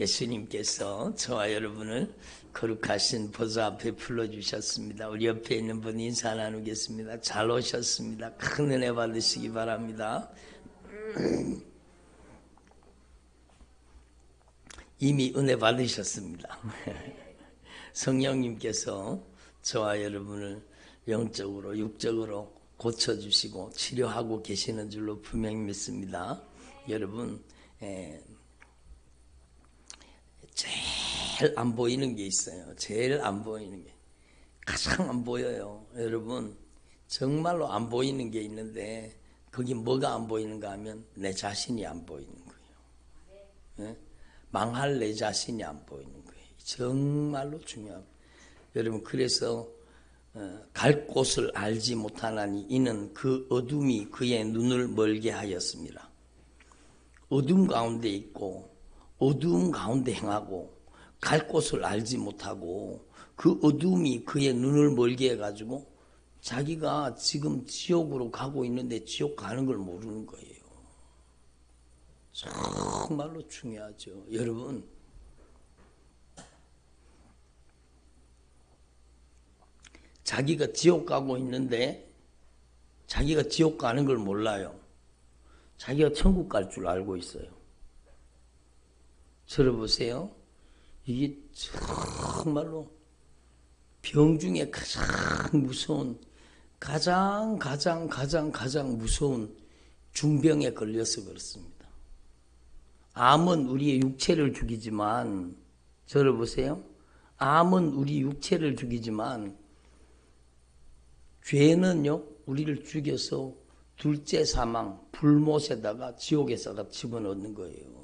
예수님께서 저와 여러분을 거룩하신 보좌 앞에 불러주셨습니다. 우리 옆에 있는 분 인사 나누겠습니다. 잘 오셨습니다. 큰 은혜 받으시기 바랍니다. 이미 은혜 받으셨습니다. 성령님께서 저와 여러분을 영적으로 육적으로 고쳐주시고 치료하고 계시는 줄로 분명히 믿습니다. 여러분 제일 안 보이는 게 있어요. 제일 안 보이는 게 가장 안 보여요. 여러분 정말로 안 보이는 게 있는데 거기 뭐가 안 보이는가 하면 내 자신이 안 보이는 거예요. 네? 망할 내 자신이 안 보이는 거예요. 정말로 중요합니다. 여러분 그래서 갈 곳을 알지 못하나니 이는 그 어둠이 그의 눈을 멀게 하였습니다. 어둠 가운데 있고 어두움 가운데 행하고 갈 곳을 알지 못하고 그 어둠이 그의 눈을 멀게 해가지고 자기가 지금 지옥으로 가고 있는데 지옥 가는 걸 모르는 거예요. 정말로 중요하죠. 여러분 자기가 지옥 가고 있는데 자기가 지옥 가는 걸 몰라요. 자기가 천국 갈 줄 알고 있어요. 들어보세요. 이게 정말로 병 중에 가장 무서운 가장 무서운 중병에 걸려서 그렇습니다. 암은 우리의 육체를 죽이지만 들어보세요. 암은 우리 육체를 죽이지만 죄는요 우리를 죽여서 둘째 사망 불못에다가 지옥에다가 집어넣는 거예요.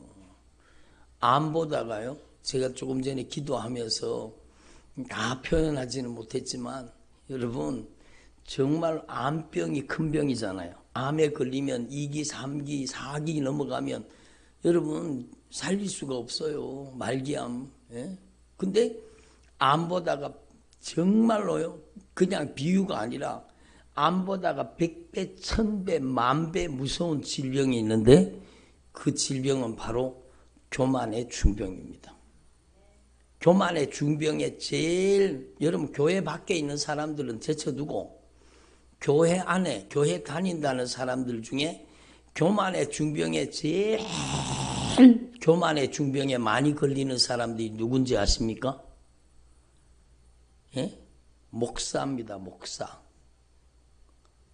암보다가요 제가 조금 전에 기도하면서 다 표현하지는 못했지만 여러분 정말 암병이 큰 병이잖아요. 암에 걸리면 2기, 3기, 4기 넘어가면 여러분 살릴 수가 없어요. 말기암. 예? 근데 암보다가 정말로요 그냥 비유가 아니라 암보다가 100배, 1000배, 10,000배 무서운 질병이 있는데 그 질병은 바로 교만의 중병입니다. 교만의 중병에 제일 여러분 교회 밖에 있는 사람들은 제쳐두고 교회 안에 교회 다닌다는 사람들 중에 교만의 중병에 제일 교만의 중병에 많이 걸리는 사람들이 누군지 아십니까? 예? 목사입니다. 목사.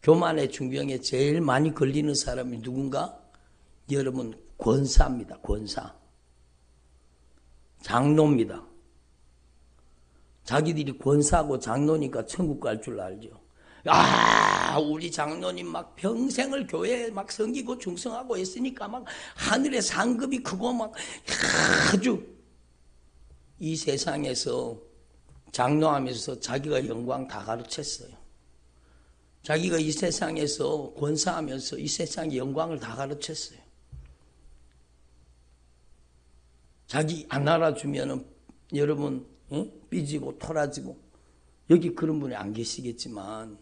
교만의 중병에 제일 많이 걸리는 사람이 누군가? 여러분 권사입니다. 권사. 장로입니다. 자기들이 권사고 장로니까 천국 갈 줄 알죠. 아, 우리 장로님 막 평생을 교회에 막 섬기고 충성하고 했으니까 막 하늘의 상급이 크고 막 아주 이 세상에서 장로하면서 자기가 영광 다 가르쳤어요. 자기가 이 세상에서 권사하면서 이 세상의 영광을 다 가르쳤어요. 자기 안 알아주면은 여러분 삐지고 토라지고 여기 그런 분이 안 계시겠지만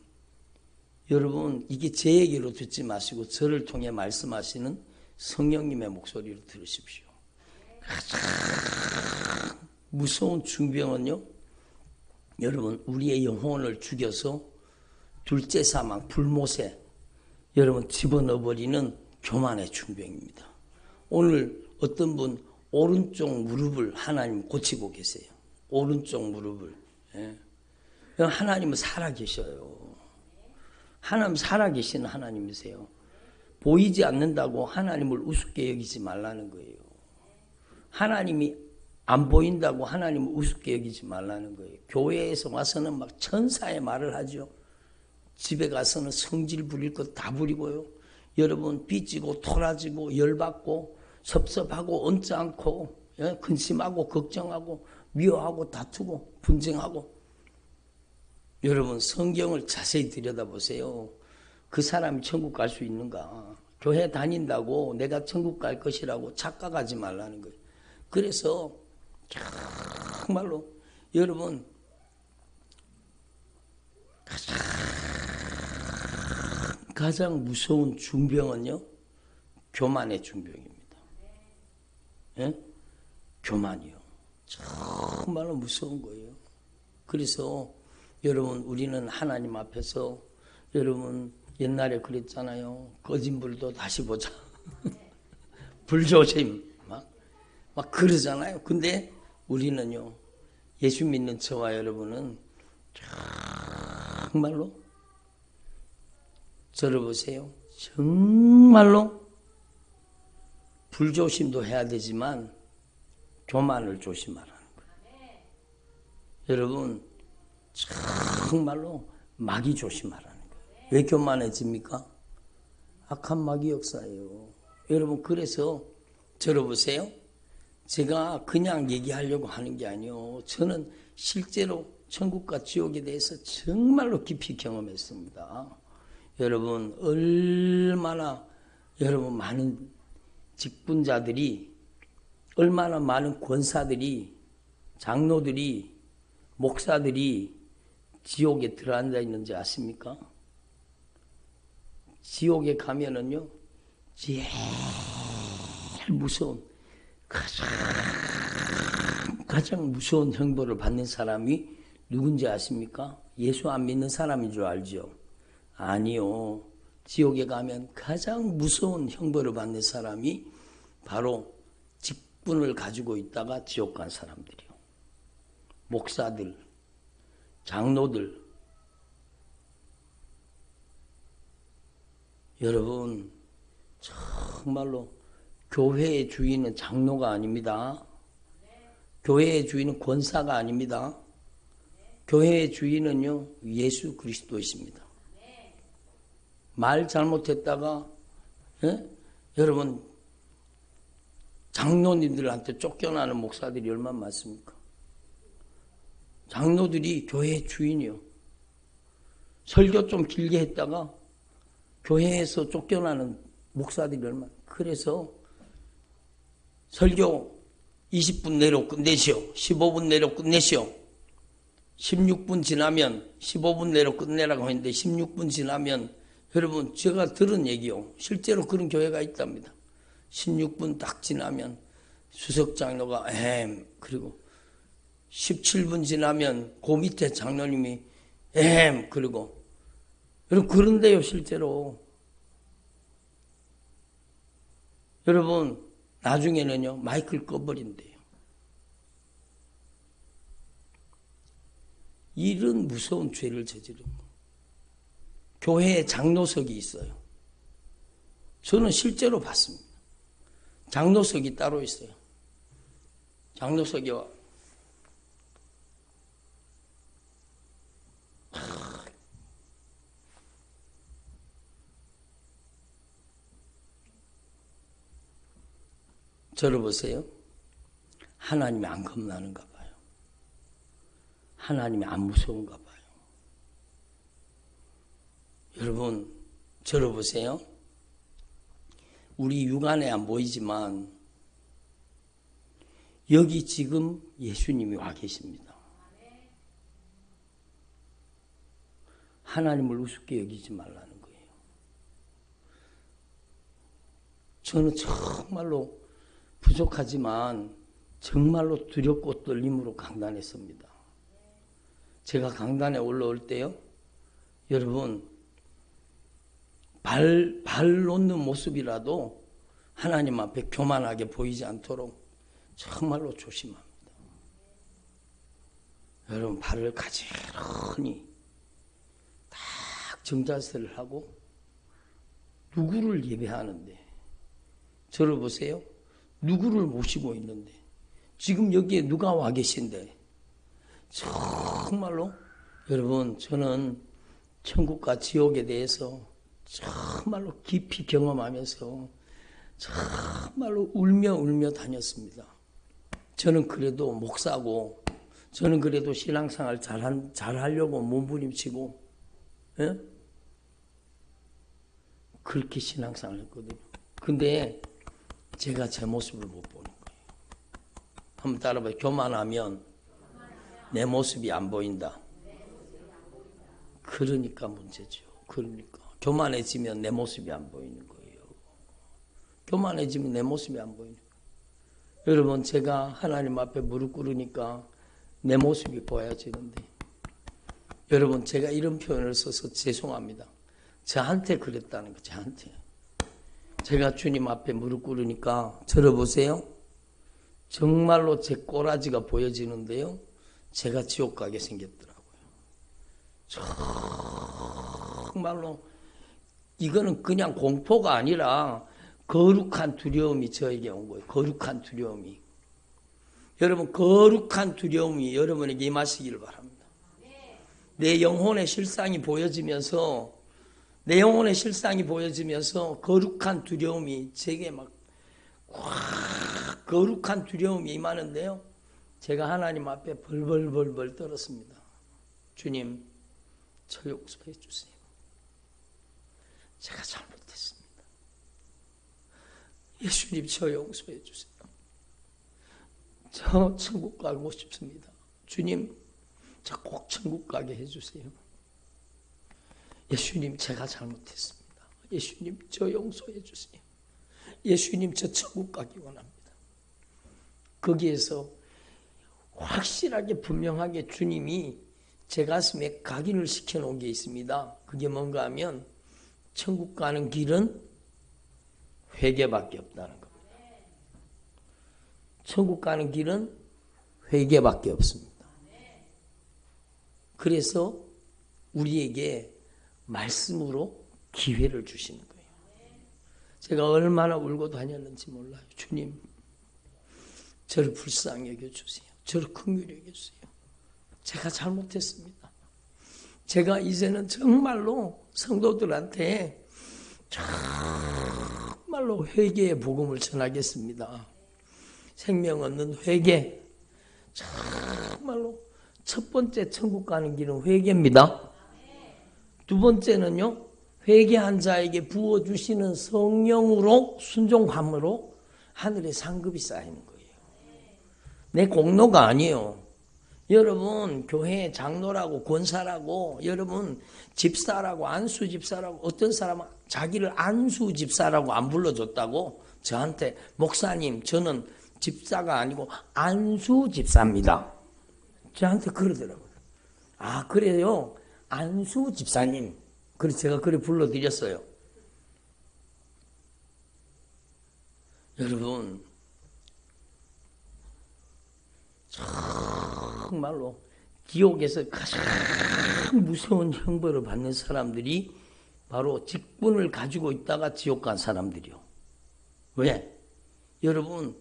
여러분 이게 제 얘기로 듣지 마시고 저를 통해 말씀하시는 성령님의 목소리로 들으십시오. 가장 무서운 중병은요 여러분 우리의 영혼을 죽여서 둘째 사망 불못에 여러분 집어넣어버리는 교만의 중병입니다. 오늘 어떤 분 오른쪽 무릎을 하나님 고치고 계세요. 오른쪽 무릎을. 예. 하나님은 살아계셔요. 하나님 살아계시는 하나님이세요. 보이지 않는다고 하나님을 우습게 여기지 말라는 거예요. 하나님이 안 보인다고 하나님을 우습게 여기지 말라는 거예요. 교회에서 와서는 막 천사의 말을 하죠. 집에 가서는 성질 부릴 것 다 부리고요. 여러분 삐지고 토라지고 열받고 섭섭하고 언짢고 근심하고 걱정하고 미워하고 다투고 분쟁하고 여러분 성경을 자세히 들여다보세요. 그 사람이 천국 갈 수 있는가? 교회 다닌다고 내가 천국 갈 것이라고 착각하지 말라는 거예요. 그래서 정말로 여러분 가장 무서운 중병은요 교만의 중병입니다. 예? 교만이요. 정말로 무서운 거예요. 그래서 여러분 우리는 하나님 앞에서 여러분 옛날에 그랬잖아요. 꺼진 불도 다시 보자. 불조심 막 그러잖아요. 근데 우리는요. 예수 믿는 저와 여러분은 정말로 저를 보세요. 정말로 불조심도 해야 되지만 교만을 조심하라는 거예요. 여러분 정말로 마귀 조심하라는 거예요. 왜 교만해집니까? 악한 마귀 역사예요. 여러분 그래서 저를 보세요. 제가 그냥 얘기하려고 하는 게 아니에요. 저는 실제로 천국과 지옥에 대해서 정말로 깊이 경험했습니다. 여러분 얼마나 여러분 많은 직분자들이 얼마나 많은 권사들이 장로들이 목사들이 지옥에 들어앉아 있는지 아십니까? 지옥에 가면은요 제일 무서운 가장 무서운 형벌을 받는 사람이 누군지 아십니까? 예수 안 믿는 사람인 줄 알죠? 아니요. 지옥에 가면 가장 무서운 형벌을 받는 사람이 바로 직분을 가지고 있다가 지옥 간 사람들이요. 목사들, 장로들. 여러분 정말로 교회의 주인은 장로가 아닙니다. 교회의 주인은 권사가 아닙니다. 교회의 주인은요 예수 그리스도이십니다. 말 잘못했다가 여러분 장로님들한테 쫓겨나는 목사들이 얼마나 많습니까? 장로들이 교회의 주인이요. 설교 좀 길게 했다가 교회에서 쫓겨나는 목사들이 얼마나. 그래서 설교 20분 내로 끝내시오. 15분 내로 끝내시오. 16분 지나면 15분 내로 끝내라고 했는데 16분 지나면 여러분 제가 들은 얘기요. 실제로 그런 교회가 있답니다. 16분 딱 지나면 수석 장로가 그리고 17분 지나면 그 밑에 장로님이 그리고 여러분 그런데요 실제로 여러분 나중에는요 마이크를 꺼버린대요. 이런 무서운 죄를 저지른 거. 교회에 장로석이 있어요. 저는 실제로 봤습니다. 장로석이 따로 있어요. 장로석이 저를 보세요. 하나님이 안 겁나는가 봐요. 하나님이 안 무서운가 봐요. 여러분 저를 보세요. 우리 육안에 안 보이지만 여기 지금 예수님이 와 계십니다. 하나님을 우습게 여기지 말라는 거예요. 저는 정말로 부족하지만 정말로 두렵고 떨림으로 강단했습니다. 제가 강단에 올라올 때요. 여러분 발 놓는 모습이라도 하나님 앞에 교만하게 보이지 않도록 정말로 조심합니다. 여러분 발을 가지런히 딱 정자세를 하고 누구를 예배하는데 저를 보세요. 누구를 모시고 있는데 지금 여기에 누가 와 계신데 정말로 여러분 저는 천국과 지옥에 대해서 정말로 깊이 경험하면서 정말로 울며 다녔습니다. 저는 그래도 목사고 저는 그래도 신앙생활 잘하려고 몸부림치고 그렇게 신앙생활 했거든요. 근데 제가 제 모습을 못 보는 거예요. 한번 따라봐요. 교만하면 내 모습이 안 보인다. 그러니까 문제죠. 그러니까 교만해지면 내 모습이 안 보이는 거예요. 교만해지면 내 모습이 안 보이는 거예요. 여러분, 제가 하나님 앞에 무릎 꿇으니까 내 모습이 보여지는데, 여러분, 제가 이런 표현을 써서 죄송합니다. 저한테 그랬다는 거, 저한테. 제가 주님 앞에 무릎 꿇으니까 저를 보세요. 정말로 제 꼬라지가 보여지는데요. 제가 지옥 가게 생겼더라고요. 정말로 이거는 그냥 공포가 아니라 거룩한 두려움이 저에게 온 거예요. 거룩한 두려움이. 여러분, 거룩한 두려움이 여러분에게 임하시기를 바랍니다. 내 영혼의 실상이 보여지면서 거룩한 두려움이 제게 막 거룩한 두려움이 임하는데요. 제가 하나님 앞에 벌벌벌벌 떨었습니다. 주님, 저 용서해 주세요. 제가 잘못했습니다. 예수님, 저 용서해 주세요. 저 천국 가고 싶습니다. 주님, 저 꼭 천국 가게 해주세요. 예수님, 제가 잘못했습니다. 예수님, 저 용서해 주세요. 예수님, 저 천국 가기 원합니다. 거기에서 확실하게 분명하게 주님이 제 가슴에 각인을 시켜놓은 게 있습니다. 그게 뭔가 하면 천국 가는 길은 회개밖에 없다는 겁니다. 천국 가는 길은 회개밖에 없습니다. 그래서 우리에게 말씀으로 기회를 주시는 거예요. 제가 얼마나 울고 다녔는지 몰라요. 주님, 저를 불쌍히 여겨주세요. 저를 긍휼히 여겨주세요. 제가 잘못했습니다. 제가 이제는 정말로 성도들한테 정말로 회개의 복음을 전하겠습니다. 생명 얻는 회개. 정말로 첫 번째 천국 가는 길은 회개입니다. 두 번째는요, 회개한 자에게 부어주시는 성령으로 순종함으로 하늘의 상급이 쌓이는 거예요. 내 공로가 아니에요. 여러분, 교회 장로라고 권사라고, 여러분 집사라고, 안수 집사라고, 어떤 사람은 자기를 안수 집사라고 안 불러줬다고 저한테, 목사님, 저는 집사가 아니고 안수 집사입니다. 저한테 그러더라고요. 아, 그래요? 안수 집사님. 그래서 제가 그래 불러드렸어요. 여러분, 정말로 지옥에서 가장 무서운 형벌을 받는 사람들이 바로 직분을 가지고 있다가 지옥 간 사람들이요. 왜? 여러분,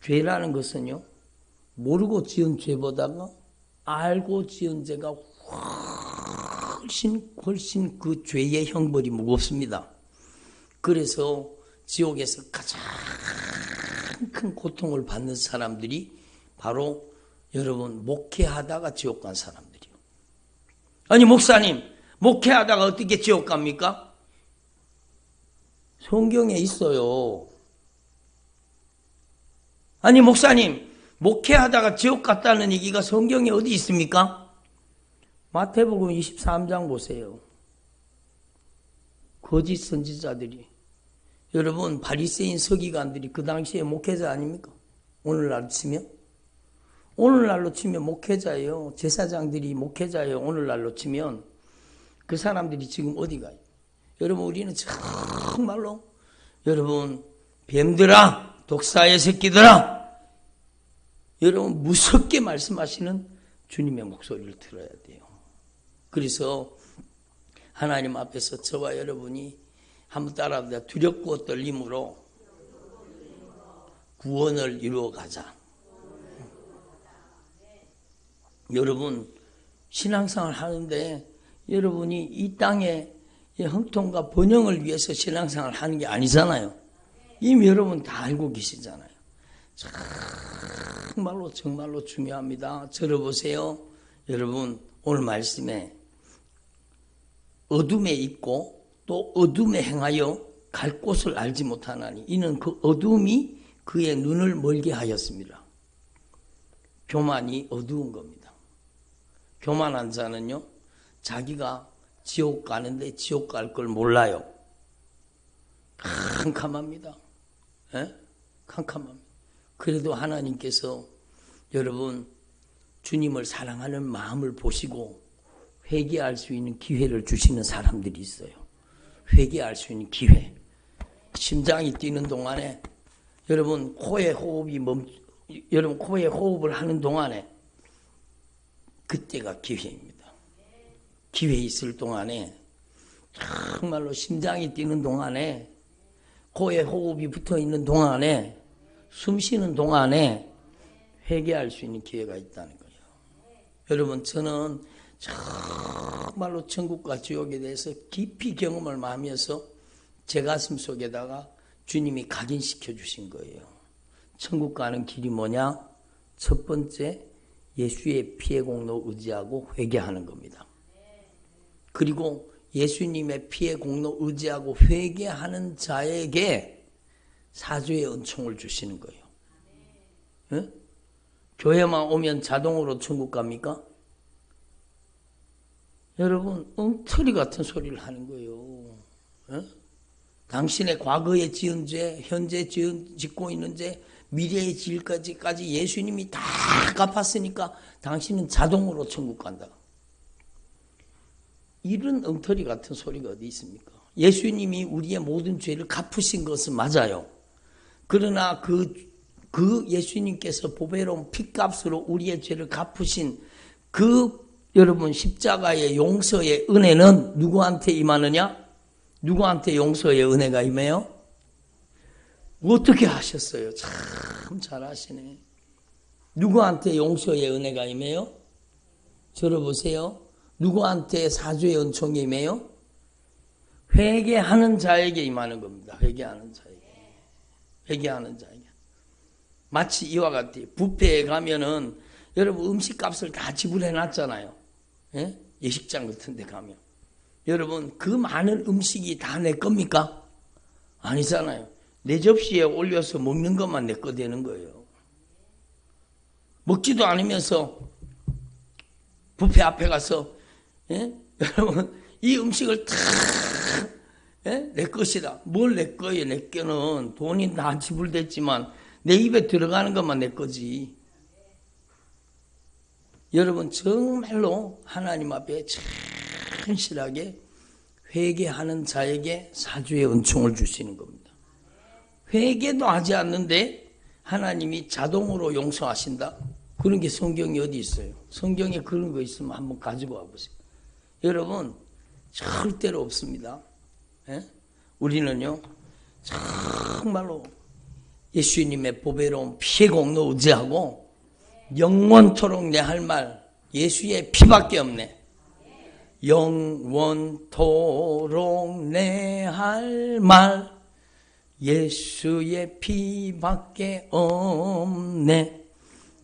죄라는 것은요, 모르고 지은 죄보다가 알고 지은 죄가 훨씬 그 죄의 형벌이 무겁습니다. 그래서 지옥에서 가장 큰 고통을 받는 사람들이 바로 여러분, 목회하다가 지옥 간 사람들이요. 아니, 목사님, 목회하다가 어떻게 지옥 갑니까? 성경에 있어요. 아니, 목사님, 목회하다가 지옥 갔다는 얘기가 성경에 어디 있습니까? 마태복음 23장 보세요. 거짓 선지자들이, 여러분, 바리새인 서기관들이 그 당시에 목회자 아닙니까? 오늘날로 치면 목회자예요. 제사장들이 목회자예요. 오늘날로 치면. 그 사람들이 지금 어디 가요? 여러분, 우리는 정말로, 여러분, 뱀들아, 독사의 새끼들아, 여러분, 무섭게 말씀하시는 주님의 목소리를 들어야 돼요. 그래서 하나님 앞에서 저와 여러분이 한번 따라합니다. 두렵고 떨림으로 구원을 이루어가자. 여러분, 신앙생활 하는데 여러분이 이 땅의 형통과 번영을 위해서 신앙생활 하는 게 아니잖아요. 이미 여러분 다 알고 계시잖아요. 정말로 중요합니다. 들어보세요. 여러분, 오늘 말씀에 어둠에 있고 또 어둠에 행하여 갈 곳을 알지 못하나니 이는 그 어둠이 그의 눈을 멀게 하였습니다. 교만이 어두운 겁니다. 교만한 자는요, 자기가 지옥 가는데 지옥 갈 걸 몰라요. 캄캄합니다. 예? 캄캄합니다. 그래도 하나님께서 여러분 주님을 사랑하는 마음을 보시고 회개할 수 있는 기회를 주시는 사람들이 있어요. 회개할 수 있는 기회. 심장이 뛰는 동안에 여러분 코에 호흡을 하는 동안에 그때가 기회입니다. 기회 있을 동안에 정말로 심장이 뛰는 동안에 코에 호흡이 붙어 있는 동안에 숨 쉬는 동안에 회개할 수 있는 기회가 있다는 거예요. 여러분 저는 정말로 천국과 지옥에 대해서 깊이 경험을 하면서 제 가슴 속에다가 주님이 각인시켜 주신 거예요. 천국 가는 길이 뭐냐? 첫 번째 예수의 피의 공로 의지하고 회개하는 겁니다. 그리고 예수님의 피의 공로 의지하고 회개하는 자에게 사죄의 은총을 주시는 거예요. 네? 교회만 오면 자동으로 천국 갑니까? 여러분 엉터리 같은 소리를 하는 거예요. 네? 당신의 과거에 지은 죄, 현재 짓고 있는 죄, 미래에 지을 까지 예수님이 다 갚았으니까 당신은 자동으로 천국 간다. 이런 엉터리 같은 소리가 어디 있습니까? 예수님이 우리의 모든 죄를 갚으신 것은 맞아요. 그러나 그 예수님께서 보배로운 핏값으로 우리의 죄를 갚으신 그 여러분 십자가의 용서의 은혜는 누구한테 임하느냐? 누구한테 용서의 은혜가 임해요? 어떻게 하셨어요? 참 잘하시네. 누구한테 용서의 은혜가 임해요? 들어보세요. 누구한테 사죄의 은총이 임해요? 회개하는 자에게 임하는 겁니다. 회개하는 자에게. 회개하는 자에게. 마치 이와 같아요. 뷔페에 가면은 여러분 음식값을 다 지불해 놨잖아요. 예? 예식장 같은 데 가면. 여러분 그 많은 음식이 다 내 겁니까? 아니잖아요. 내 접시에 올려서 먹는 것만 내 거 되는 거예요. 먹지도 않으면서 뷔페 앞에 가서 여러분 이 음식을 다 내 것이다. 뭘 내 거예요? 내 거는 돈이 다 지불됐지만 내 입에 들어가는 것만 내 거지. 여러분 정말로 하나님 앞에 진실하게 회개하는 자에게 사죄의 은총을 주시는 겁니다. 회개도 하지 않는데 하나님이 자동으로 용서하신다? 그런 게 성경이 어디 있어요? 성경에 그런 거 있으면 한번 가지고 와보세요. 여러분 절대로 없습니다. 우리는요 정말로 예수님의 보배로운 피의 공로 의지하고 영원토록 내 할 말 예수의 피밖에 없네. 영원토록 내 할 말 예수의 피밖에 없네.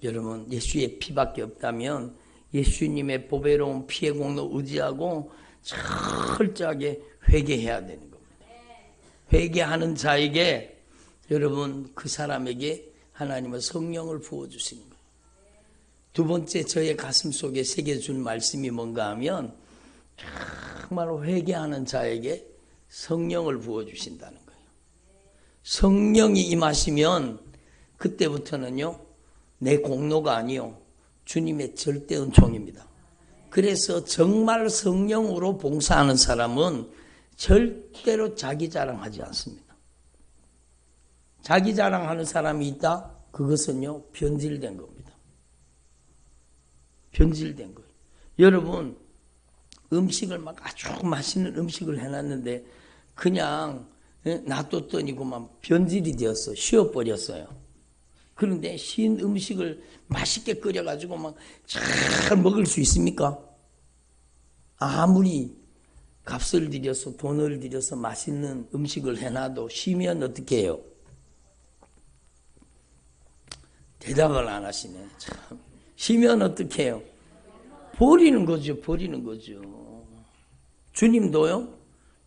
여러분 예수의 피밖에 없다면 예수님의 보배로운 피의 공로 의지하고 철저하게 회개해야 되는 겁니다. 회개하는 자에게 여러분 그 사람에게 하나님은 성령을 부어주시는 거예요. 두 번째 저의 가슴 속에 새겨준 말씀이 뭔가 하면 정말로 회개하는 자에게 성령을 부어주신다는 거예요. 성령이 임하시면 그때부터는요 내 공로가 아니요 주님의 절대 은총입니다. 그래서 정말 성령으로 봉사하는 사람은 절대로 자기 자랑하지 않습니다. 자기 자랑하는 사람이 있다? 그것은요 변질된 겁니다. 변질된 거예요. 여러분 음식을 막 아주 맛있는 음식을 해놨는데 그냥 놔뒀더니 그만 변질이 되었어. 쉬어버렸어요. 그런데 신 음식을 맛있게 끓여가지고 막 잘 먹을 수 있습니까? 아무리 값을 들여서 돈을 들여서 맛있는 음식을 해놔도 쉬면 어떻게 해요? 대답을 안 하시네. 참. 쉬면 어떻게 해요? 버리는 거죠. 버리는 거죠. 주님도요.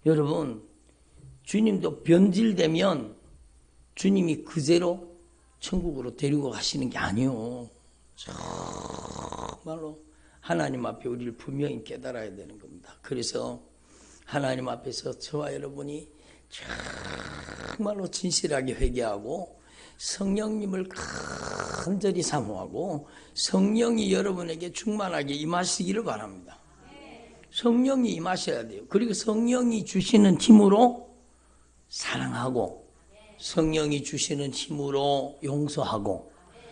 여러분 주님도 변질되면 주님이 그대로 천국으로 데리고 가시는 게 아니에요. 정말로 하나님 앞에 우리를 분명히 깨달아야 되는 겁니다. 그래서 하나님 앞에서 저와 여러분이 정말로 진실하게 회개하고 성령님을 간절히 사모하고 성령이 여러분에게 충만하게 임하시기를 바랍니다. 성령이 임하셔야 돼요. 그리고 성령이 주시는 힘으로 사랑하고 성령이 주시는 힘으로 용서하고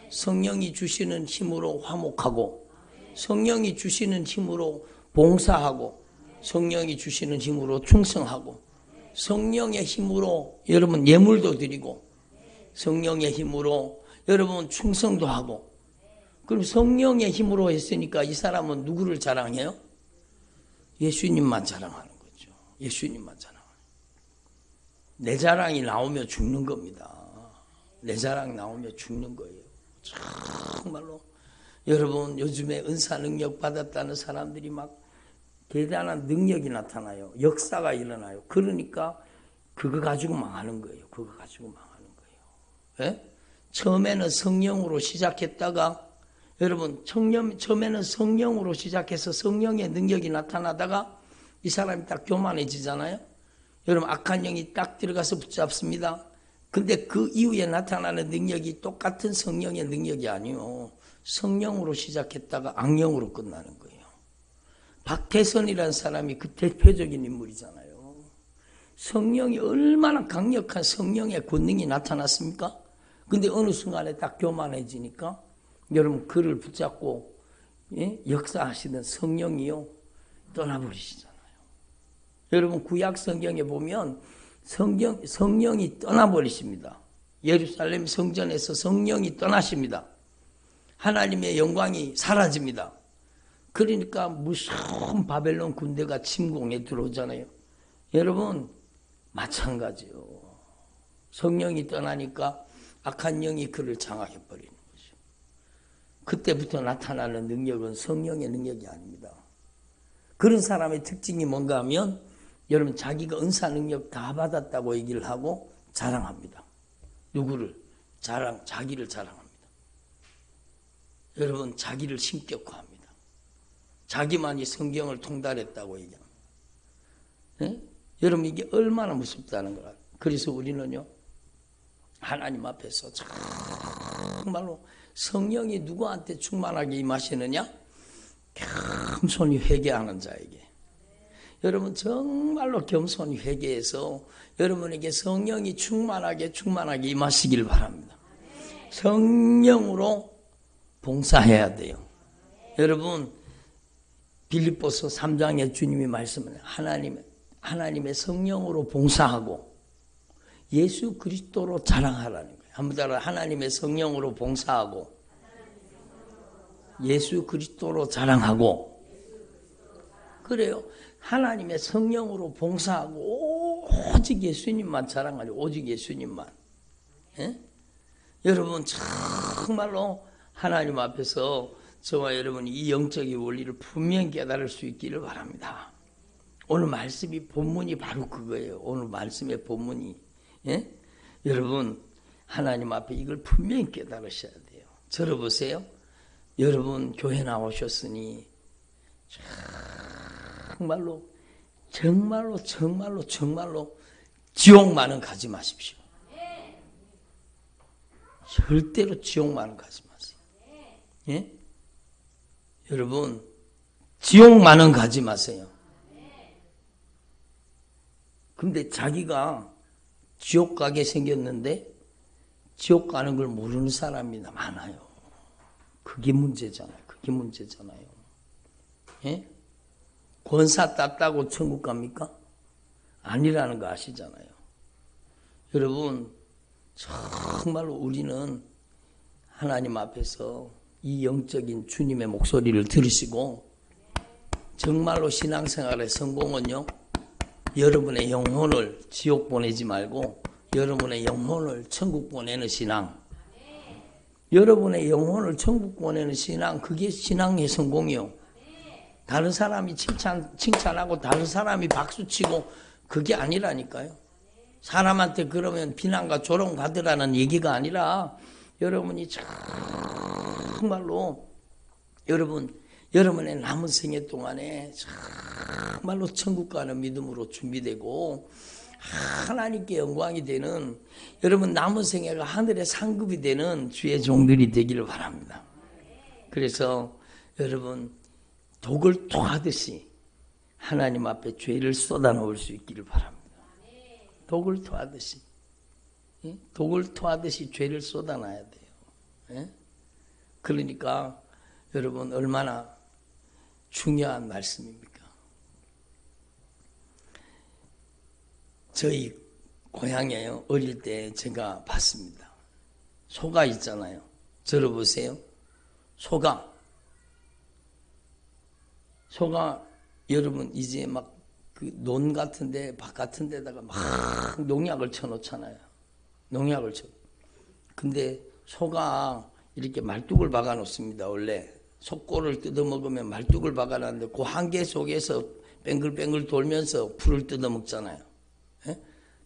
성령이 주시는 힘으로 화목하고 성령이 주시는 힘으로 봉사하고 성령이 주시는 힘으로 충성하고 성령의 힘으로 여러분 예물도 드리고 성령의 힘으로 여러분 충성도 하고 그럼 성령의 힘으로 했으니까 이 사람은 누구를 자랑해요? 예수님만 자랑하는 거죠. 예수님만 자랑하는 거예요. 내 자랑이 나오면 죽는 겁니다. 내 자랑 나오면 죽는 거예요. 정말로 여러분 요즘에 은사 능력 받았다는 사람들이 막 대단한 능력이 나타나요. 역사가 일어나요. 그러니까 그거 가지고 망하는 거예요. 그거 가지고 망하는 거예요. 예? 처음에는 성령으로 시작했다가 여러분 처음에는 성령으로 시작해서 성령의 능력이 나타나다가 이 사람이 딱 교만해지잖아요. 여러분 악한 영이 딱 들어가서 붙잡습니다. 근데 그 이후에 나타나는 능력이 똑같은 성령의 능력이 아니요. 성령으로 시작했다가 악령으로 끝나는 거예요. 박태선이라는 사람이 그 대표적인 인물이잖아요. 성령이 얼마나 강력한 성령의 권능이 나타났습니까? 근데 어느 순간에 딱 교만해지니까 여러분 그를 붙잡고 역사하시던 성령이요 떠나버리시잖아요. 여러분 구약 성경에 보면 성령이 떠나버리십니다. 예루살렘 성전에서 성령이 떠나십니다. 하나님의 영광이 사라집니다. 그러니까 무서운 바벨론 군대가 침공에 들어오잖아요. 여러분 마찬가지요. 성령이 떠나니까 악한 영이 그를 장악해버리는 거죠. 그때부터 나타나는 능력은 성령의 능력이 아닙니다. 그런 사람의 특징이 뭔가 하면 여러분 자기가 은사 능력 다 받았다고 얘기를 하고 자랑합니다. 누구를? 자기를 자랑합니다. 여러분 자기를 신격화합니다. 자기만이 성경을 통달했다고 얘기합니다. 네? 여러분 이게 얼마나 무섭다는 거야. 그래서 우리는요 하나님 앞에서 정말로 성령이 누구한테 충만하게 임하시느냐? 겸손히 회개하는 자에게. 여러분 정말로 겸손히 회개해서 여러분에게 성령이 충만하게 임하시길 바랍니다. 성령으로 봉사해야 돼요. 여러분 빌립보서 3장에 주님이 말씀을 하나님의 성령으로 봉사하고 예수 그리스도로 자랑하라는 거예요. 한번 따라 하나님의 성령으로 봉사하고 예수 그리스도로 자랑하고 그래요. 하나님의 성령으로 봉사하고 오직 예수님만 자랑하죠. 오직 예수님만. 예? 여러분 정말로 하나님 앞에서 저와 여러분이 이 영적인 원리를 분명히 깨달을 수 있기를 바랍니다. 오늘 말씀이 본문이 바로 그거예요. 오늘 말씀의 본문이. 예? 여러분 하나님 앞에 이걸 분명히 깨달으셔야 돼요. 들어보세요. 여러분 교회 나오셨으니 정말로 지옥만은 가지 마십시오. 절대로 지옥만은 가지 마세요. 예? 여러분 지옥만은 가지 마세요. 근데 자기가 지옥 가게 생겼는데 지옥 가는 걸 모르는 사람이 많아요. 그게 문제잖아요. 예? 권사 땄다고 천국 갑니까? 아니라는 거 아시잖아요. 여러분 정말로 우리는 하나님 앞에서 이 영적인 주님의 목소리를 들으시고 정말로 신앙생활의 성공은요 여러분의 영혼을 지옥 보내지 말고 여러분의 영혼을 천국 보내는 신앙. 여러분의 영혼을 천국 보내는 신앙, 그게 신앙의 성공이요. 다른 사람이 칭찬하고 다른 사람이 박수치고 그게 아니라니까요. 사람한테 그러면 비난과 조롱 받으라는 얘기가 아니라 여러분이 정말로 여러분의 남은 생애 동안에 정말로 천국 가는 믿음으로 준비되고 하나님께 영광이 되는 여러분 남은 생애가 하늘의 상급이 되는 주의 종들이 되기를 바랍니다. 그래서 여러분 독을 토하듯이 하나님 앞에 죄를 쏟아놓을 수 있기를 바랍니다. 독을 토하듯이, 독을 토하듯이 죄를 쏟아놔야 돼요. 그러니까 여러분 얼마나 중요한 말씀입니까? 저희 고향에요, 어릴 때 제가 봤습니다. 소가 있잖아요. 들어보세요. 소가 여러분 이제 막 그 논 같은데 밭 같은 데다가 막 농약을 쳐놓잖아요. 농약을 쳐. 근데 소가 이렇게 말뚝을 박아 놓습니다. 원래 속골을 뜯어 먹으면 말뚝을 박아 놨는데 그 한계 속에서 뱅글뱅글 돌면서 풀을 뜯어 먹잖아요.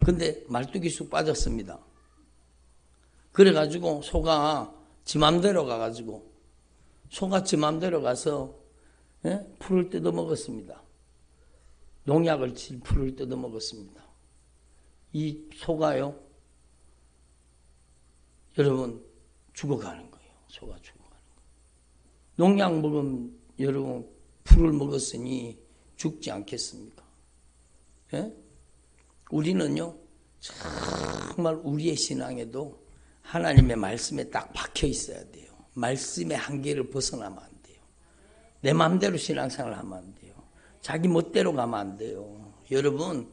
근데 말뚝이 쑥 빠졌습니다. 그래가지고 소가 지 맘대로 가가지고 풀을 뜯어 먹었습니다. 농약을 친 풀을 뜯어 먹었습니다. 이 소가요, 여러분 죽어가는 거예요. 소가 죽어가는 거예요. 농약 먹은 여러분 풀을 먹었으니 죽지 않겠습니까? 우리는요 정말 우리의 신앙에도 하나님의 말씀에 딱 박혀 있어야 돼요. 말씀의 한계를 벗어나면 안 돼요. 내 마음대로 신앙생활을 하면 안 돼요. 자기 멋대로 가면 안 돼요. 여러분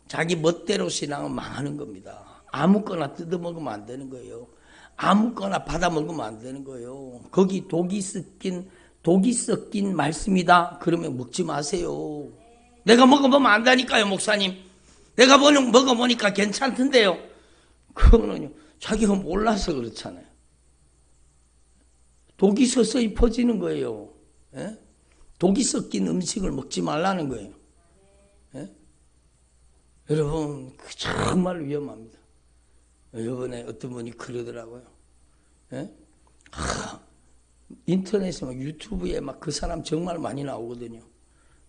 자기 멋대로 신앙은 망하는 겁니다. 아무거나 뜯어먹으면 안 되는 거예요. 아무거나 받아먹으면 안 되는 거예요. 거기 독이 섞인 말씀이다 그러면 먹지 마세요. 내가 먹어보면 안다니까요. 목사님, 내가 먹어보니까 괜찮던데요. 그거는요 자기가 몰라서 그렇잖아요. 독이 서서히 퍼지는 거예요. 독이 섞인 음식을 먹지 말라는 거예요. 여러분 정말 위험합니다. 이번에 어떤 분이 그러더라고요. 인터넷에 막 유튜브에 막 그 사람 정말 많이 나오거든요.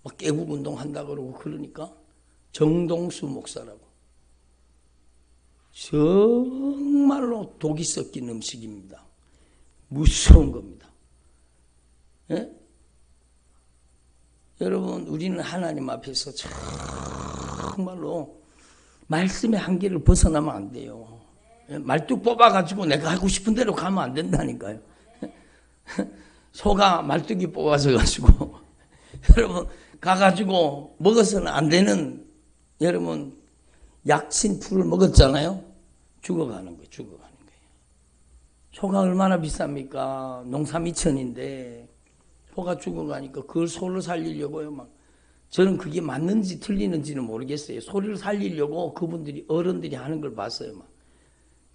막 깨국 운동 한다 그러고 그러니까 정동수 목사라고. 정말로 독이 섞인 음식입니다. 무서운 겁니다. 여러분 우리는 하나님 앞에서 정말로 말씀의 한계를 벗어나면 안 돼요. 말뚝 뽑아가지고 내가 하고 싶은 대로 가면 안 된다니까요. 소가 말뚝이 뽑아서 가지고 여러분 가가지고 먹어서는 안 되는 여러분 약친 풀을 먹었잖아요. 죽어가는 거예요. 소가 얼마나 비쌉니까? 농삼 2천인데 소가 죽어가니까 그걸 소를 살리려고요. 막 저는 그게 맞는지 틀리는지는 모르겠어요. 소를 살리려고 그분들이 어른들이 하는 걸 봤어요. 막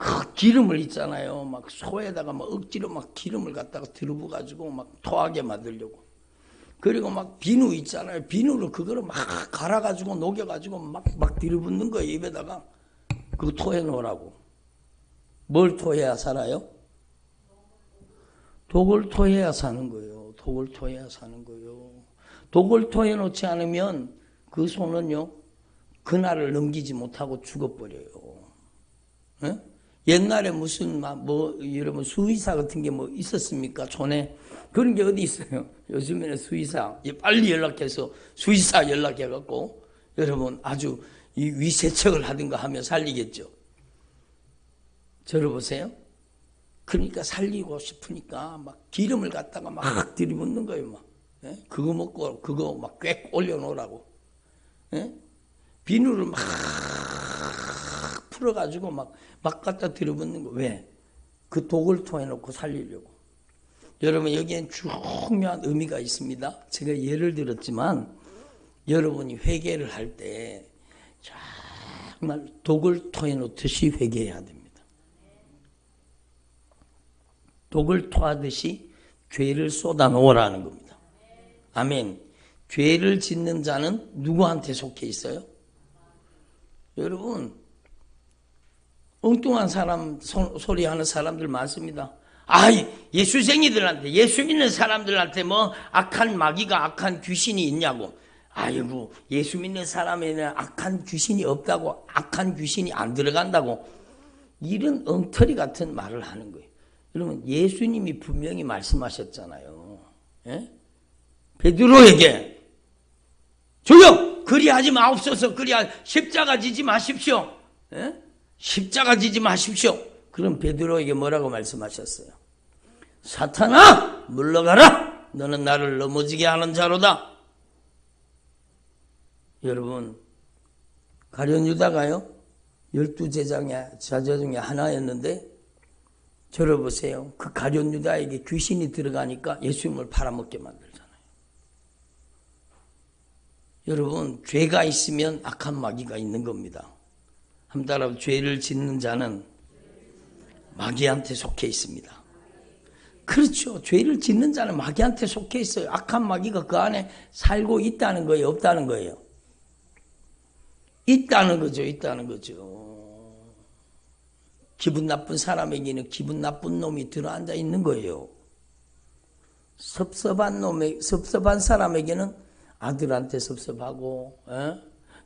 그 기름을 있잖아요. 막 소에다가 막 억지로 막 기름을 갖다가 들어부가지고 막 토하게 만들려고. 그리고 막 비누 있잖아요. 비누를 그거를 막 갈아가지고 녹여가지고 막 들어붓는 거예요. 입에다가 그거 토해 놓으라고. 뭘 토해야 살아요? 독을 토해야 사는 거예요. 독을 토해 놓지 않으면 그 소는요 그날을 넘기지 못하고 죽어버려요. 옛날에 무슨 여러분 수의사 같은 게 뭐 있었습니까? 촌에 그런 게 어디 있어요? 요즘에는 수의사 빨리 연락해서 수의사 연락해갖고 여러분 아주 이 위세척을 하든가 하면 살리겠죠. 들어보세요. 그러니까 살리고 싶으니까 막 기름을 갖다가 막 들이붓는 거예요. 막 그거 먹고 그거 막 꽤 올려놓으라고. 비누를 막 풀어가지고 막 갖다 들이붓는 거. 왜? 그 독을 토해놓고 살리려고. 여러분 여기엔 중요한 의미가 있습니다. 제가 예를 들었지만 여러분이 회개를 할 때 정말 독을 토해놓듯이 회개해야 됩니다. 독을 토하듯이 죄를 쏟아놓으라는 겁니다. 아멘. 죄를 짓는 자는 누구한테 속해 있어요? 여러분 엉뚱한 사람 소리하는 사람들 많습니다. 예수쟁이들한테 예수 믿는 사람들한테 뭐 악한 마귀가 악한 귀신이 있냐고. 아이고 예수 믿는 사람에는 악한 귀신이 없다고, 악한 귀신이 안 들어간다고, 이런 엉터리 같은 말을 하는 거예요. 여러분 예수님이 분명히 말씀하셨잖아요. 예? 베드로에게 주여 그리하지 마옵소서, 십자가 지지 마십시오. 예? 십자가 지지 마십시오. 그럼 베드로에게 뭐라고 말씀하셨어요? 사탄아 물러가라, 너는 나를 넘어지게 하는 자로다. 여러분 가룟 유다가요 12제자 중에 하나였는데, 저를 보세요. 그 가룟 유다에게 귀신이 들어가니까 예수님을 팔아먹게 만들잖아요. 여러분 죄가 있으면 악한 마귀가 있는 겁니다. 한 따라 죄를 짓는 자는 마귀한테 속해 있습니다. 그렇죠. 죄를 짓는 자는 마귀한테 속해 있어요. 악한 마귀가 그 안에 살고 있다는 거예요, 없다는 거예요? 있다는 거죠. 있다는 거죠. 기분 나쁜 사람에게는 기분 나쁜 놈이 들어앉아 있는 거예요. 섭섭한 사람에게는 아들한테 섭섭하고,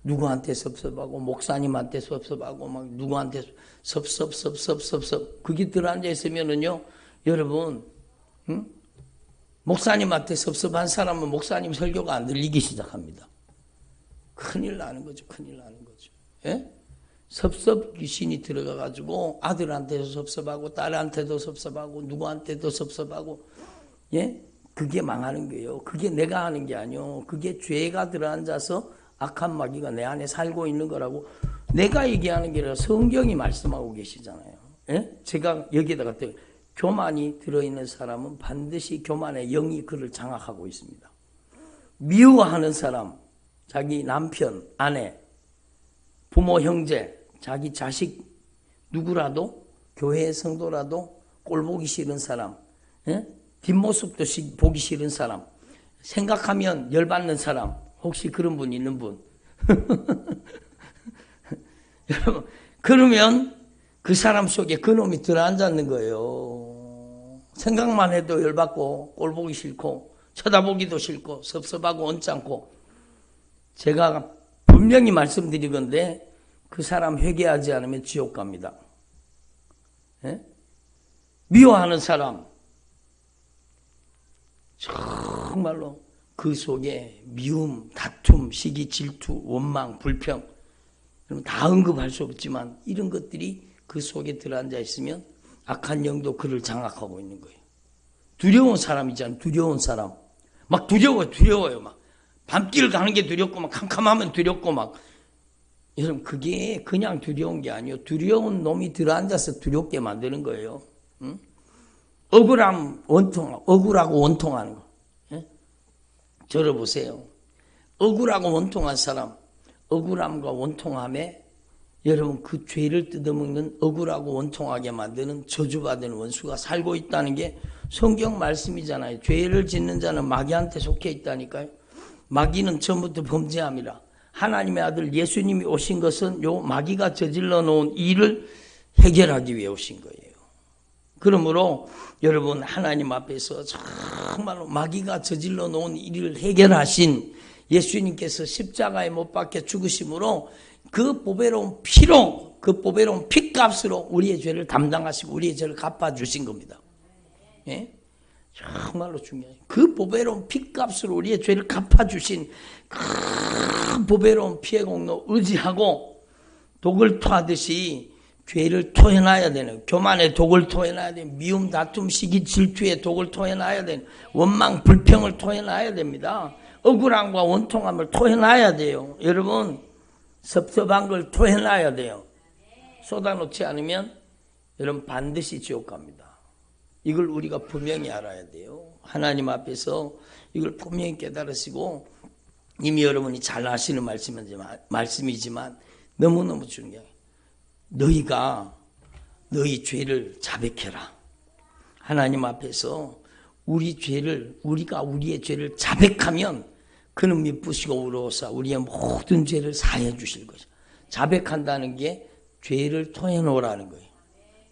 누구한테 섭섭하고, 목사님한테 섭섭하고, 막 누구한테 섭섭. 그게 들어앉아 있으면은요, 여러분, 목사님한테 섭섭한 사람은 목사님 설교가 안 들리기 시작합니다. 큰일 나는 거죠. 큰일 나는 거죠. 예? 섭섭 귀신이 들어가가지고 아들한테도 섭섭하고, 딸한테도 섭섭하고, 누구한테도 섭섭하고, 예? 그게 망하는 거예요. 그게 내가 하는 게 아니요. 그게 죄가 들어앉아서 악한 마귀가 내 안에 살고 있는 거라고 내가 얘기하는 게 아니라 성경이 말씀하고 계시잖아요. 예? 제가 여기다가 교만이 들어있는 사람은 반드시 교만의 영이 그를 장악하고 있습니다. 미워하는 사람, 자기 남편, 아내, 부모, 형제, 자기 자식 누구라도, 교회 성도라도 꼴보기 싫은 사람, 예? 뒷모습도 보기 싫은 사람, 생각하면 열받는 사람, 혹시 그런 분 있는 분? 여러분, 그러면 그 사람 속에 그놈이 들어앉았는 거예요. 생각만 해도 열받고, 꼴보기 싫고, 쳐다보기도 싫고, 섭섭하고 언짢고. 제가 분명히 말씀드리건데 그 사람 회개하지 않으면 지옥 갑니다. 예? 미워하는 사람, 정말로 그 속에 미움, 다툼, 시기, 질투, 원망, 불평, 다 언급할 수 없지만 이런 것들이 그 속에 들어앉아 있으면 악한 영도 그를 장악하고 있는 거예요. 두려운 사람이잖아요. 두려운 사람. 막 두려워요. 막 밤길 가는 게 두렵고, 막 캄캄하면 두렵고, 막. 여러분 그게 그냥 두려운 게 아니에요. 두려운 놈이 들어앉아서 두렵게 만드는 거예요. 응? 억울하고 원통하는 거. 예? 저를 보세요. 억울하고 원통한 사람, 억울함과 원통함에 여러분 그 죄를 뜯어먹는, 억울하고 원통하게 만드는 저주받은 원수가 살고 있다는 게 성경 말씀이잖아요. 죄를 짓는 자는 마귀한테 속해 있다니까요. 마귀는 처음부터 범죄함이라. 하나님의 아들 예수님이 오신 것은 요 마귀가 저질러 놓은 일을 해결하기 위해 오신 거예요. 그러므로 여러분 하나님 앞에서 정말로 마귀가 저질러 놓은 일을 해결하신 예수님께서 십자가에 못 박혀 죽으심으로 그 보배로운 피로, 그 보배로운 피값으로 우리의 죄를 담당하시고 우리의 죄를 갚아주신 겁니다. 예? 정말로 중요해요. 그 보배로운 피값으로 우리의 죄를 갚아주신 그 보배로운 피의 공로 의지하고 독을 토하듯이 죄를 토해놔야 되는, 교만의 독을 토해놔야 되는, 미움, 다툼, 시기, 질투의 독을 토해놔야 되는, 원망, 불평을 토해놔야 됩니다. 억울함과 원통함을 토해놔야 돼요. 여러분 섭섭한 걸 토해놔야 돼요. 쏟아놓지 않으면 여러분 반드시 지옥 갑니다. 이걸 우리가 분명히 알아야 돼요. 하나님 앞에서 이걸 분명히 깨달으시고, 이미 여러분이 잘 아시는 말씀이지만 너무너무 중요해요. 너희가 너희 죄를 자백해라. 하나님 앞에서 우리가 우리의 죄를 자백하면 그는 미쁘시고 의로우사 우리의 모든 죄를 사해 주실 것이죠. 자백한다는 게 죄를 토해놓으라는 거예요.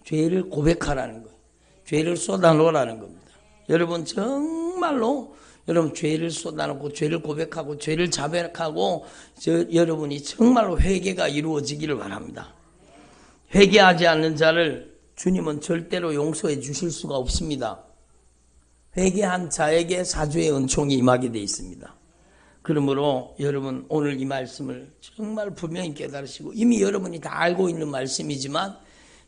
죄를 고백하라는 거예요. 죄를 쏟아놓으라는 겁니다. 여러분 정말 정말로 여러분 죄를 쏟아놓고 죄를 고백하고 죄를 자백하고 여러분이 정말로 회개가 이루어지기를 바랍니다. 회개하지 않는 자를 주님은 절대로 용서해 주실 수가 없습니다. 회개한 자에게 사주의 은총이 임하게 되어 있습니다. 그러므로 여러분 오늘 이 말씀을 정말 분명히 깨달으시고 이미 여러분이 다 알고 있는 말씀이지만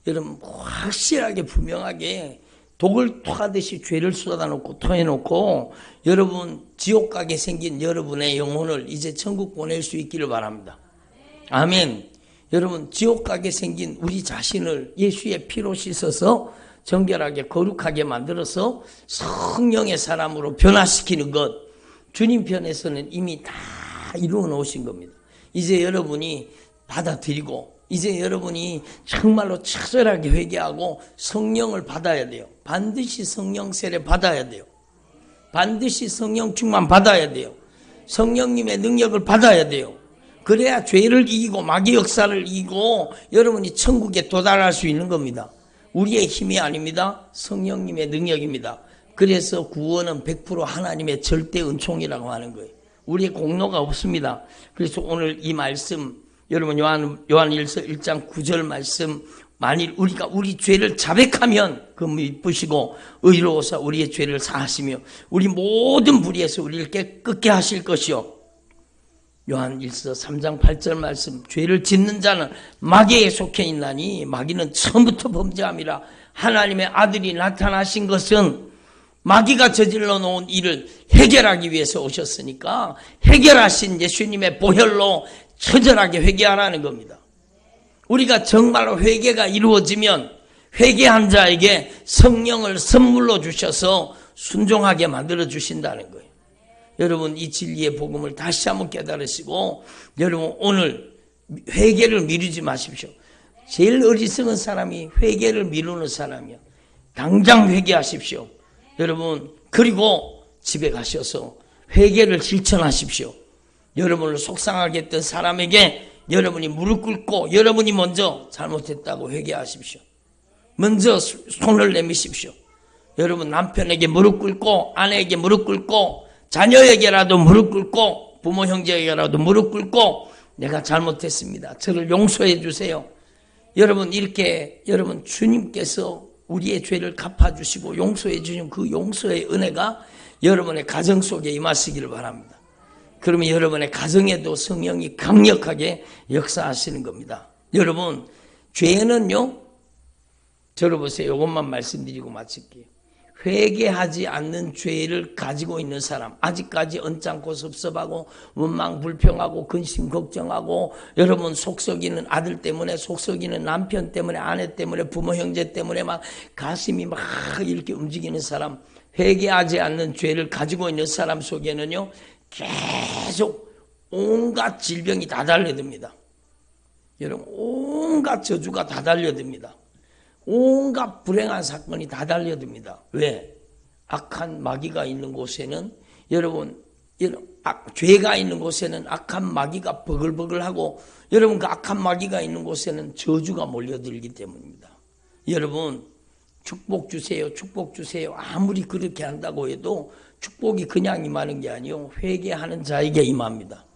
여러분 확실하게 분명하게 독을 토하듯이 죄를 쏟아놓고 토해놓고 여러분 지옥 가게 생긴 여러분의 영혼을 이제 천국 보낼 수 있기를 바랍니다. 아멘. 여러분 지옥 가게 생긴 우리 자신을 예수의 피로 씻어서 정결하게 거룩하게 만들어서 성령의 사람으로 변화시키는 것 주님 편에서는 이미 다 이루어 놓으신 겁니다. 이제 여러분이 받아들이고 이제 여러분이 정말로 처절하게 회개하고 성령을 받아야 돼요. 반드시 성령 세례 받아야 돼요. 반드시 성령 충만 받아야 돼요. 성령님의 능력을 받아야 돼요. 그래야 죄를 이기고 마귀 역사를 이기고 여러분이 천국에 도달할 수 있는 겁니다. 우리의 힘이 아닙니다. 성령님의 능력입니다. 그래서 구원은 100% 하나님의 절대 은총이라고 하는 거예요. 우리의 공로가 없습니다. 그래서 오늘 이 말씀 여러분 요한일서 1장 9절 말씀 만일 우리가 우리 죄를 자백하면 그 미쁘시고 의로워서 우리의 죄를 사하시며 우리 모든 불의에서 우리를 깨끗게 하실 것이요. 요한일서 3장 8절 말씀 죄를 짓는 자는 마귀에 속해 있나니 마귀는 처음부터 범죄함이라. 하나님의 아들이 나타나신 것은 마귀가 저질러 놓은 일을 해결하기 위해서 오셨으니까 해결하신 예수님의 보혈로 처절하게 회개하라는 겁니다. 우리가 정말로 회개가 이루어지면 회개한 자에게 성령을 선물로 주셔서 순종하게 만들어 주신다는 거예요. 여러분 이 진리의 복음을 다시 한번 깨달으시고 여러분 오늘 회개를 미루지 마십시오. 제일 어리석은 사람이 회개를 미루는 사람이야. 당장 회개하십시오. 여러분 그리고 집에 가셔서 회개를 실천하십시오. 여러분을 속상하게 했던 사람에게 여러분이 무릎 꿇고 여러분이 먼저 잘못했다고 회개하십시오. 먼저 손을 내미십시오. 여러분 남편에게 무릎 꿇고 아내에게 무릎 꿇고 자녀에게라도 무릎 꿇고 부모 형제에게라도 무릎 꿇고 내가 잘못했습니다. 저를 용서해 주세요. 여러분 이렇게 여러분 주님께서 우리의 죄를 갚아주시고 용서해 주신 그 용서의 은혜가 여러분의 가정 속에 임하시기를 바랍니다. 그러면 여러분의 가정에도 성령이 강력하게 역사하시는 겁니다. 여러분 죄는요 들어보세요. 이것만 말씀드리고 마칠게요. 회개하지 않는 죄를 가지고 있는 사람, 아직까지 언짢고 섭섭하고 원망 불평하고 근심 걱정하고 여러분 속썩이는 아들 때문에 속썩이는 남편 때문에 아내 때문에 부모 형제 때문에 막 가슴이 막 이렇게 움직이는 사람, 회개하지 않는 죄를 가지고 있는 사람 속에는요 계속 온갖 질병이 다 달려듭니다. 여러분 온갖 저주가 다 달려듭니다. 온갖 불행한 사건이 다 달려듭니다. 왜? 악한 마귀가 있는 곳에는 여러분 죄가 있는 곳에는 악한 마귀가 버글버글하고 여러분 그 악한 마귀가 있는 곳에는 저주가 몰려들기 때문입니다. 여러분 축복 주세요. 축복 주세요. 아무리 그렇게 한다고 해도 축복이 그냥 임하는 게 아니요 회개하는 자에게 임합니다.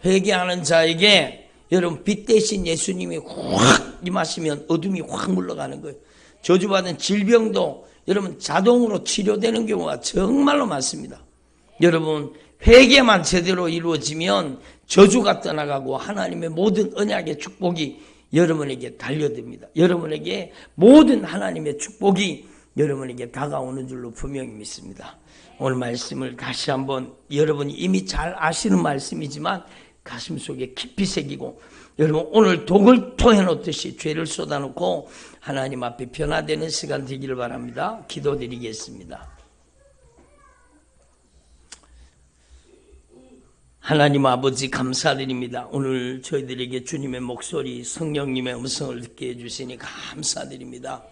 회개하는 자에게 여러분 빛 대신 예수님이 확 임하시면 어둠이 확 물러가는 거예요. 저주받은 질병도 여러분 자동으로 치료되는 경우가 정말로 많습니다. 여러분 회개만 제대로 이루어지면 저주가 떠나가고 하나님의 모든 언약의 축복이 여러분에게 달려듭니다. 여러분에게 모든 하나님의 축복이 여러분에게 다가오는 줄로 분명히 믿습니다. 오늘 말씀을 다시 한번 여러분이 이미 잘 아시는 말씀이지만 가슴속에 깊이 새기고 여러분 오늘 독을 토해놓듯이 죄를 쏟아놓고 하나님 앞에 변화되는 시간 되기를 바랍니다. 기도드리겠습니다. 하나님 아버지 감사드립니다. 오늘 저희들에게 주님의 목소리 성령님의 음성을 듣게 해주시니 감사드립니다.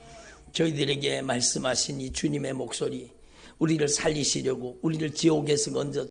저희들에게 말씀하신 이 주님의 목소리 우리를 살리시려고 우리를 지옥에서 건져